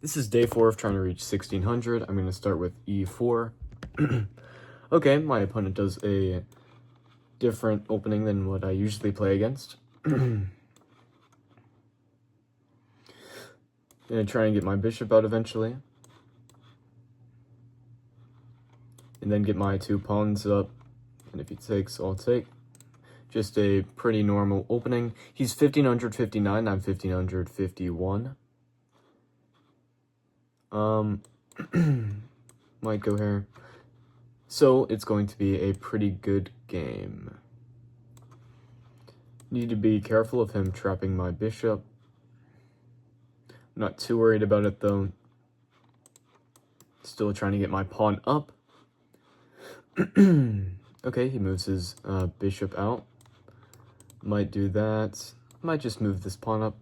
This is day 4 of trying to reach 1600. I'm going to start with e4. Okay, my opponent does a different opening than what I usually play against. Gonna try and get my bishop out eventually. And then get my 2 pawns up. And if he takes, I'll take. Just a pretty normal opening. He's 1559, I'm 1551. Might go here. So it's going to be a pretty good game. Need to be careful of him trapping my bishop. Not too worried about it though. Still trying to get my pawn up. Okay, he moves his bishop out. Might do that. Might just move this pawn up.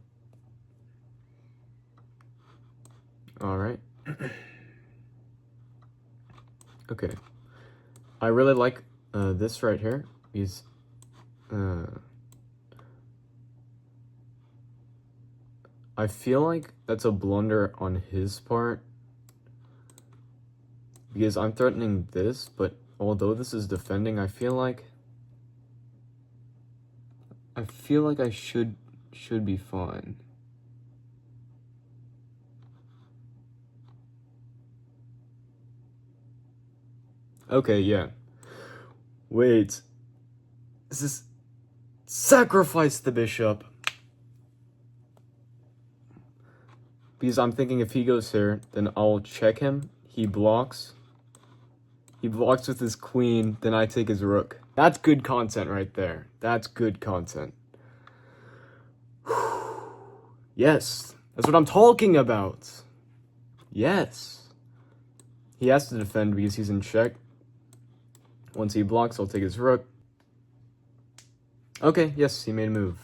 Alright. Okay. I really like this right here. He's I feel like that's a blunder on his part, because I'm threatening this, but although this is defending, I feel like I should be fine. Okay, yeah. Wait. This is sacrifice the bishop. Because I'm thinking if he goes here, then I'll check him. He blocks. He blocks with his queen, then I take his rook. That's good content right there. That's good content. Yes, that's what I'm talking about. Yes. He has to defend because he's in check. Once he blocks, I'll take his rook. Okay, yes, he made a move.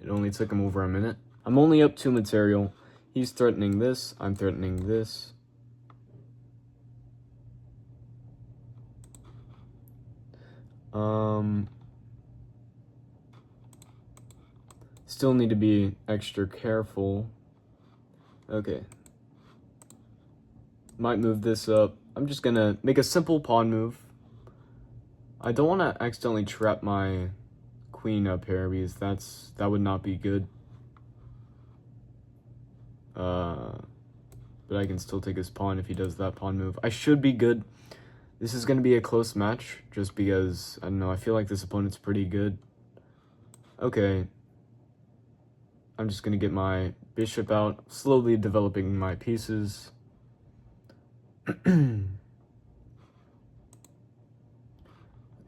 It only took him over a minute. I'm only up 2 material. He's threatening this, I'm threatening this. Still need to be extra careful. Okay. Might move this up. I'm just gonna make a simple pawn move. I don't want to accidentally trap my queen up here because that would not be good. But I can still take his pawn if he does that pawn move. I should be good. This is going to be a close match just because, I don't know, I feel like this opponent's pretty good. Okay. I'm just going to get my bishop out, slowly developing my pieces.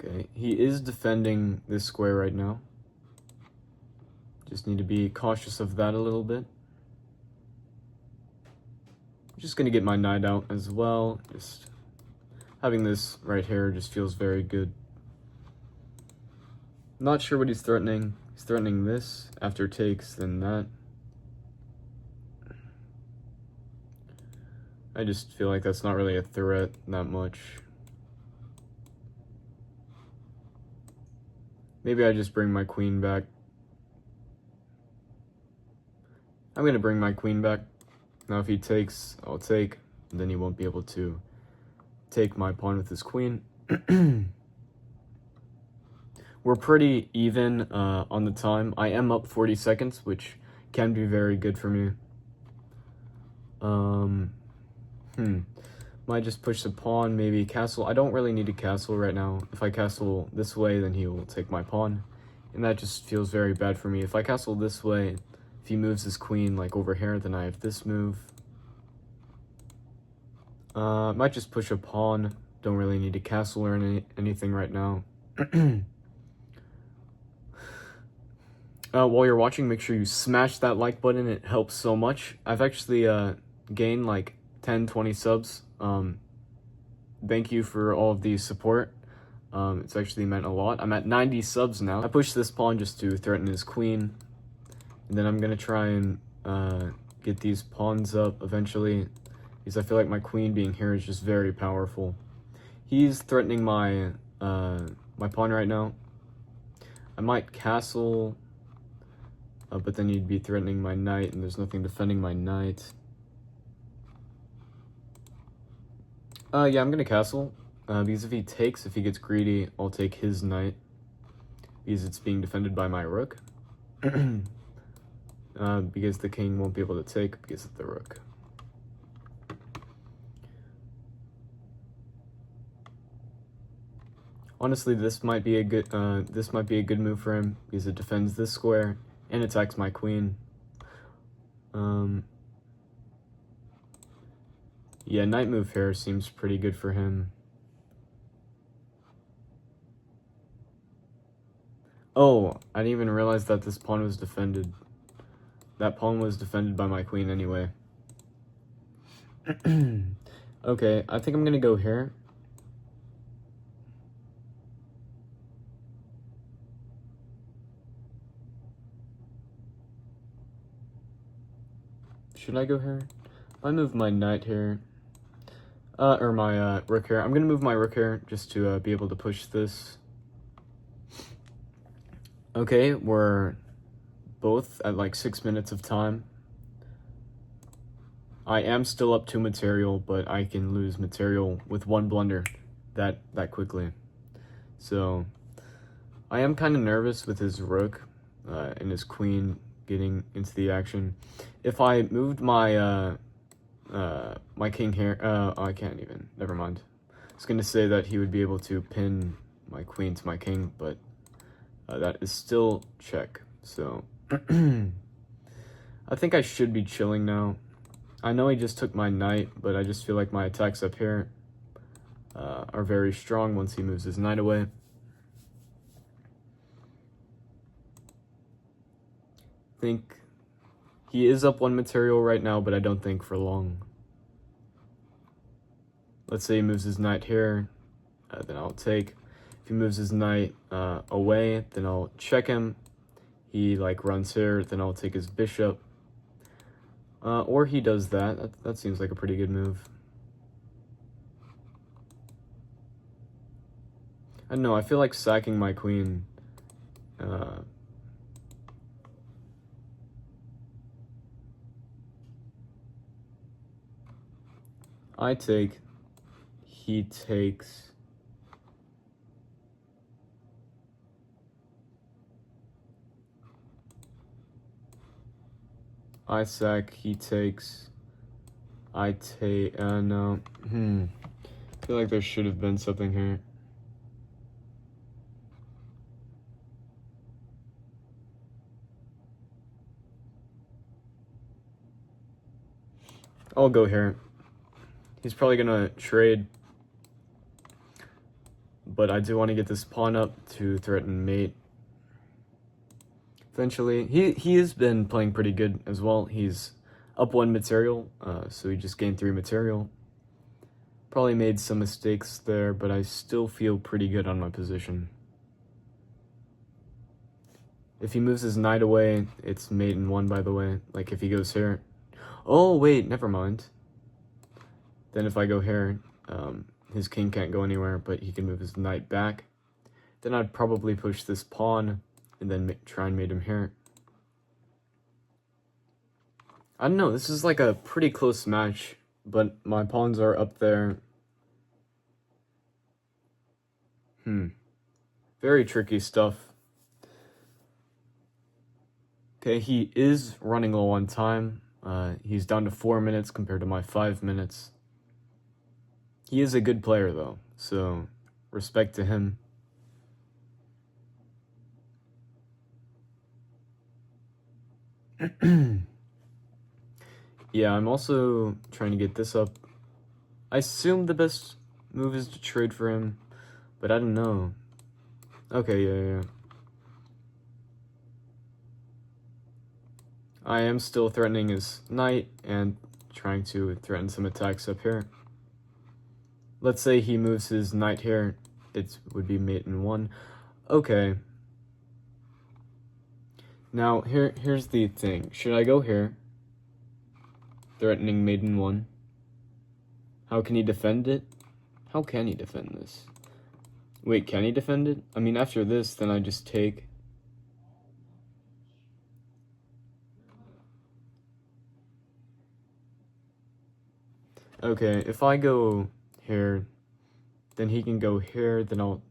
Okay, he is defending this square right now. Just need to be cautious of that a little bit. I'm just going to get my knight out as well. Just having this right here just feels very good. Not sure what he's threatening. He's threatening this. After takes, then that. I just feel like that's not really a threat that much. Maybe I just bring my queen back. I'm going to bring my queen back. Now if he takes, I'll take. And then he won't be able to take my pawn with his queen. We're pretty even on the time. I am up 40 seconds, which can be very good for me. Might just push the pawn, maybe castle. I don't really need to castle right now. If I castle this way, then he will take my pawn. And that just feels very bad for me. If I castle this way, if he moves his queen like over here, then I have this move. Might just push a pawn. Don't really need to castle or anything right now. While you're watching, make sure you smash that like button. It helps so much. I've actually gained like 10-20 subs. Thank you for all of the support. It's actually meant a lot. I'm at 90 subs now. I pushed this pawn just to threaten his queen. And then I'm gonna try and get these pawns up eventually, because I feel like my queen being here is just very powerful. He's threatening my my pawn right now. I might castle, but then he'd be threatening my knight, and there's nothing defending my knight. Yeah, I'm gonna castle. Because if he takes, if he gets greedy, I'll take his knight. Because it's being defended by my rook. Because the king won't be able to take because of the rook. Honestly, this might be a good move for him because it defends this square and attacks my queen. Yeah, knight move here seems pretty good for him. Oh, I didn't even realize that this pawn was defended. That pawn was defended by my queen anyway. Okay, I think I'm gonna go here. Should I go here? I move my knight here. Or my rook here. I'm gonna move my rook here just to be able to push this. Okay, we're both at like 6 minutes of time. I am still up 2 material, but I can lose material with one blunder that quickly. So I am kind of nervous with his rook and his queen getting into the action. If I moved my my king here, I can't even, never mind. I was gonna say that he would be able to pin my queen to my king, but that is still check. So I think I should be chilling now. I know he just took my knight, but I just feel like my attacks up here are very strong once he moves his knight away. I think he is up 1 material right now, but I don't think for long. Let's say he moves his knight here, then I'll take. If he moves his knight away, then I'll check him. He like runs here, then I'll take his bishop. Or he does that. That seems like a pretty good move. I don't know, I feel like sacking my queen. I take, he takes. I sack, he takes. I take, no. I feel like there should have been something here. I'll go here. He's probably gonna trade, but I do want to get this pawn up to threaten mate. Eventually, he has been playing pretty good as well. He's up 1 material, so he just gained 3 material. Probably made some mistakes there, but I still feel pretty good on my position. If he moves his knight away, it's mate in 1, by the way. Like if he goes here. Oh, wait, never mind. Then if I go here, his king can't go anywhere, but he can move his knight back. Then I'd probably push this pawn and then try and mate him here. I don't know, this is like a pretty close match, but my pawns are up there. Very tricky stuff. Okay, he is running low on time. He's down to 4 minutes compared to my 5 minutes. He is a good player though, so respect to him. Yeah, I'm also trying to get this up. I assume the best move is to trade for him, but I don't know. Okay, yeah. I am still threatening his knight and trying to threaten some attacks up here. Let's say he moves his knight here. It would be mate in 1. Okay. Now, here's the thing. Should I go here? Threatening mate in 1. How can he defend it? How can he defend this? Wait, can he defend it? I mean, after this, then I just take. Okay, if I go here. Then he can go here. Then I'll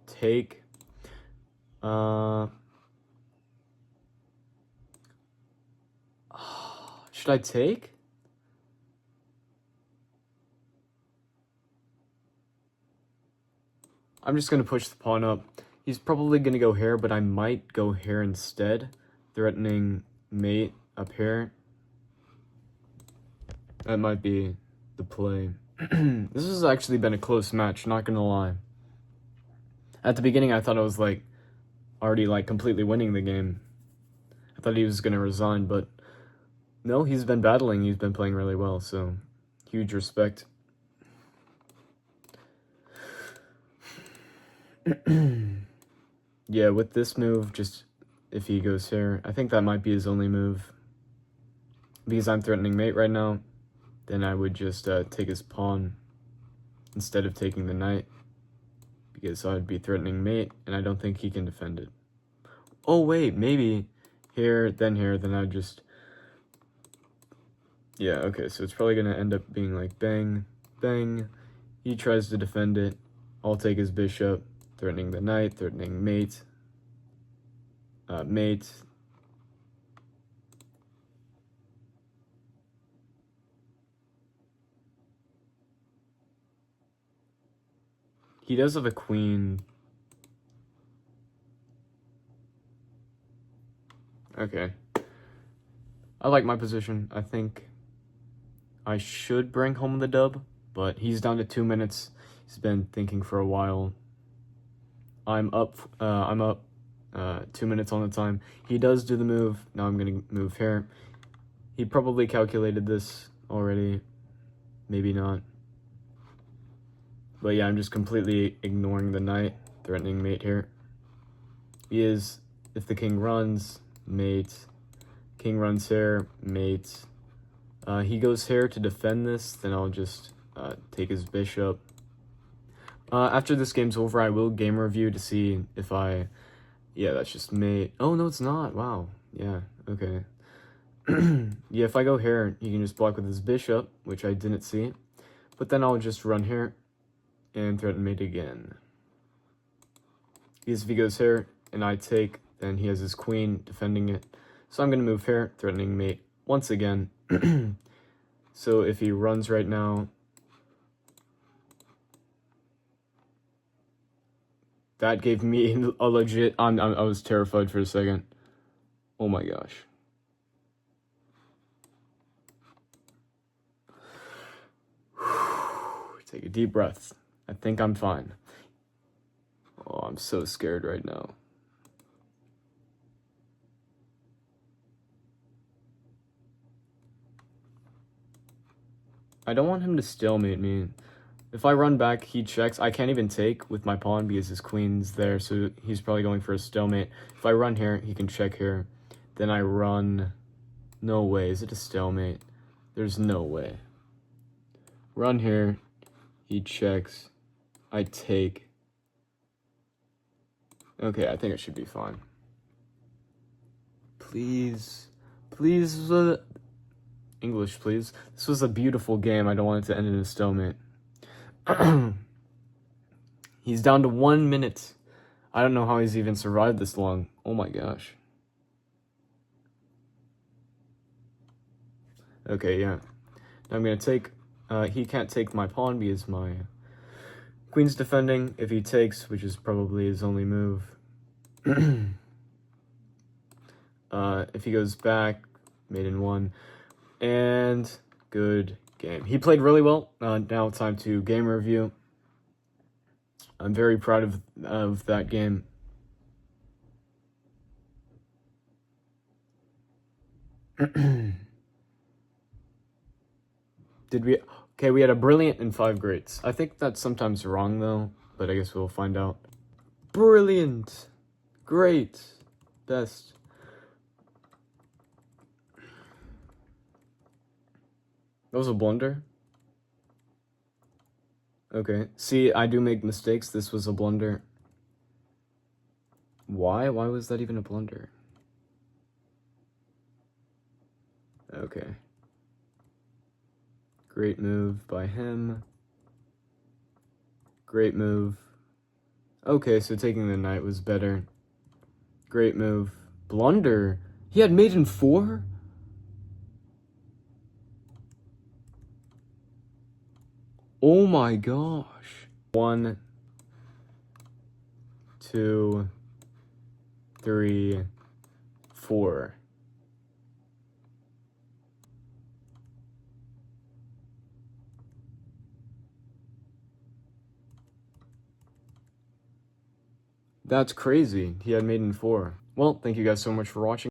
take. Should I take? I'm just gonna push the pawn up. He's probably gonna go here, but I might go here instead, threatening mate up here. That might be the play. This has actually been a close match, not gonna lie. At the beginning, I thought I was like already like completely winning the game. I thought he was gonna resign, but no, he's been battling. He's been playing really well, so huge respect. Yeah, with this move, just if he goes here, I think that might be his only move. Because I'm threatening mate right now, then I would just take his pawn instead of taking the knight. Because I'd be threatening mate, and I don't think he can defend it. Oh wait, maybe here, then I'd just... Yeah, okay, so it's probably going to end up being like bang, bang. He tries to defend it. I'll take his bishop, threatening the knight, threatening mate. Mate. He does have a queen. Okay. I like my position. I think I should bring home the dub, but he's down to 2 minutes. He's been thinking for a while. I'm up 2 minutes on the time. He does do the move. Now I'm gonna move here. He probably calculated this already. Maybe not. But yeah, I'm just completely ignoring the knight, threatening mate here. He is, if the king runs, mate. King runs here, mate. He goes here to defend this, then I'll just take his bishop. After this game's over, I will game review to see if I... Yeah, that's just mate. Oh, no, it's not. Wow. Yeah, okay. Yeah, if I go here, he can just block with his bishop, which I didn't see. But then I'll just run here and threaten mate again. Because if he goes here and I take, then he has his queen defending it. So I'm going to move here, threatening mate once again. So if he runs right now, that gave me a legit... I was terrified for a second. Oh my gosh. Take a deep breath. I think I'm fine. Oh, I'm so scared right now. I don't want him to stalemate me. If I run back, he checks. I can't even take with my pawn because his queen's there, so he's probably going for a stalemate. If I run here, he can check here. Then I run... No way. Is it a stalemate? There's no way. Run here. He checks. I take. Okay, I think it should be fine. Please. Please. English, please. This was a beautiful game. I don't want it to end in a stalemate. He's down to 1 minute. I don't know how he's even survived this long. Oh my gosh. Okay, yeah. Now I'm gonna take... he can't take my pawn because my queen's defending. If he takes, which is probably his only move. If he goes back, mate in 1. And good game. He played really well. Now time to game review. I'm very proud of that game. Did we... Okay, we had a brilliant and 5 greats. I think that's sometimes wrong, though, but I guess we'll find out. Brilliant! Great! Best. That was a blunder? Okay. See, I do make mistakes. This was a blunder. Why? Why was that even a blunder? Okay. Great move by him. Great move. Okay, so taking the knight was better. Great move. Blunder. He had mate in 4? Oh my gosh. 1, 2, 3, 4. That's crazy. He had mate in 4. Well, thank you guys so much for watching.